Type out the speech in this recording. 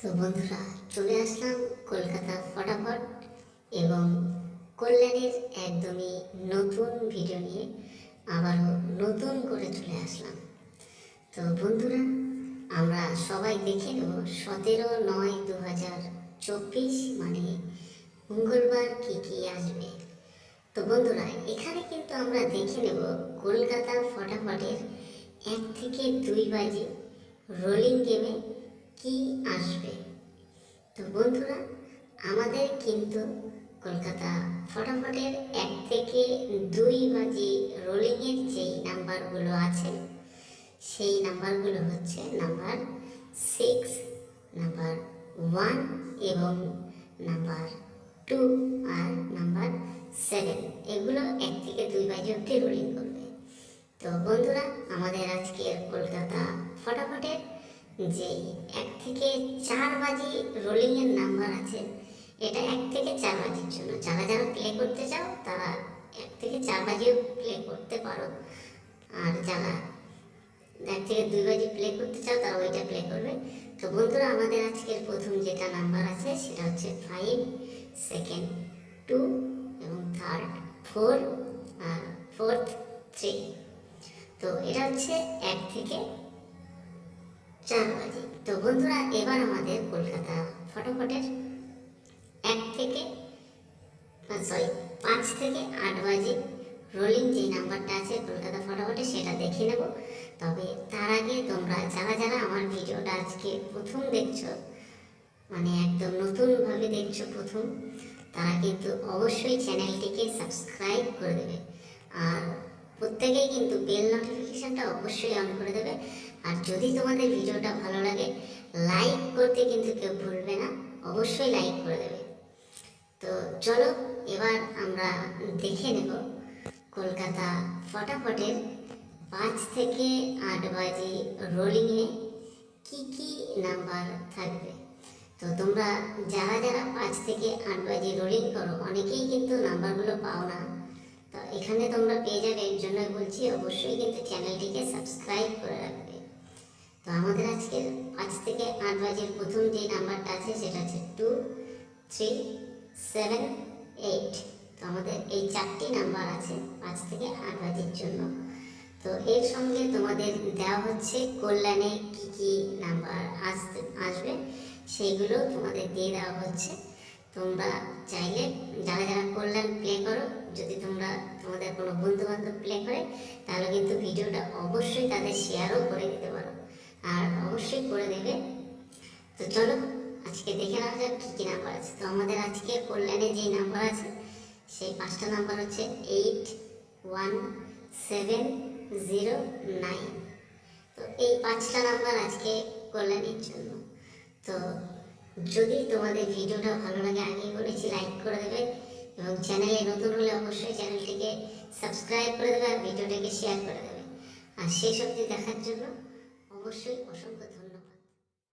তো বন্ধুরা, চলে আসলাম কলকাতা ফটাফট এবং কল্যাণের একদমই নতুন ভিডিও নিয়ে আবারও নতুন করে চলে আসলাম। তো বন্ধুরা, আমরা সবাই দেখে নেব 17/9/2024 মানে মঙ্গলবার কি কি আসবে। তো বন্ধুরা, এখানে কিন্তু আমরা দেখে নেব কলকাতা ফটাফটের 1 থেকে 2 বাজে রোলিং গেমে কি আসবে। তো বন্ধুরা, আমাদের কিন্তু কলকাতা ফটাফটের 1 থেকে 2 বাজে রোলিংয়ের যেই নাম্বারগুলো আছে সেই নাম্বারগুলো হচ্ছে নাম্বার 6, নাম্বার 1 এবং নাম্বার 2 আর নাম্বার 7। এগুলো 1 থেকে 2 বাজে অবধি রোলিং করবে। তো বন্ধুরা, আমাদের আজকের কলকাতা ফটাফটের যেই 1 থেকে 4 বাজে রোলিংয়ের নাম্বার আছে, এটা 1 থেকে 4 বাজের জন্য। যারা যারা প্লে করতে চাও তারা 1 থেকে 4 বাজেও প্লে করতে পারো, আর যারা 1 থেকে 2 বাজে প্লে করতে চাও তারা ওইটা প্লে করবে। তো বন্ধুরা, আমাদের আজকের প্রথম যেটা নাম্বার আছে সেটা হচ্ছে 5, সেকেন্ড 2 এবং থার্ড 4 আর ফোর্থ 3। তো এটা হচ্ছে 1 থেকে 4 বাজে। তো বন্ধুরা, এবার আমাদের কলকাতা ফটাফটের 5 থেকে 8 বাজে রোলিং যে নাম্বারটা আছে কলকাতা ফটাফটে সেটা দেখে নেব। তবে তার আগে তোমরা যারা যারা আমার ভিডিওটা আজকে প্রথম দেখছো, মানে একদম নতুনভাবে দেখছো প্রথম, তারা কিন্তু অবশ্যই চ্যানেলটিকে সাবস্ক্রাইব করে দেবে। আর প্রত্যেকেই কিন্তু বেল নোটিফিকেশানটা অবশ্যই অন করে দেবে। আর যদি তোমাদের ভিডিওটা ভালো লাগে, লাইক করতে কিন্তু কেউ ভুলবে না, অবশ্যই লাইক করে দেবে। তো চলো এবার আমরা দেখে নেব কলকাতা ফটাফটের 5 থেকে 8 বাজে রোলিংয়ে কি কি নাম্বার থাকবে। তো তোমরা যারা যারা 5 থেকে 8 বাজে রোলিং করো, অনেকেই কিন্তু নাম্বারগুলো পাও না। তো এখানে তোমরা পেয়ে যাবে, এর জন্য বলছি অবশ্যই কিন্তু চ্যানেলটিকে সাবস্ক্রাইব করে রাখবে। তো আমাদের আজকে 5 থেকে 8 বাজের প্রথম যে নাম্বারটা আছে সেটা হচ্ছে 2, 3, 7, 8। তো আমাদের এই 4টি নাম্বার আছে 5 থেকে 8 বাজের জন্য। তো এর সঙ্গে তোমাদের দেওয়া হচ্ছে কল্যাণে কি কি নাম্বার আসবে সেইগুলো তোমাদের দিয়ে দেওয়া হচ্ছে। তোমরা চাইলে যারা যারা কল্যাণ প্লে করো, যদি তোমাদের কোনো বন্ধু বান্ধব প্লে করে, তাহলে কিন্তু ভিডিওটা অবশ্যই তাদের শেয়ারও করে দিতে পারো, আর অবশ্যই করে দেবে। তো চলো আজকে দেখে নেওয়া যাক কী কী নাম্বার আছে। তো আমাদের আজকে কল্যাণে যেই নাম্বার আছে সেই 5টা নাম্বার হচ্ছে 81709। তো এই 5টা নাম্বার আজকে কল্যাণের জন্য। তো যদি তোমাদের ভিডিওটা ভালো লাগে, আগেই বলেছি লাইক করে দেবে এবং চ্যানেলে নতুন হলে অবশ্যই চ্যানেলটিকে সাবস্ক্রাইব করে দেবে আর ভিডিওটাকে শেয়ার করে দেবে। আর শেষ অবধি দেখার জন্য অবশ্যই অসংখ্য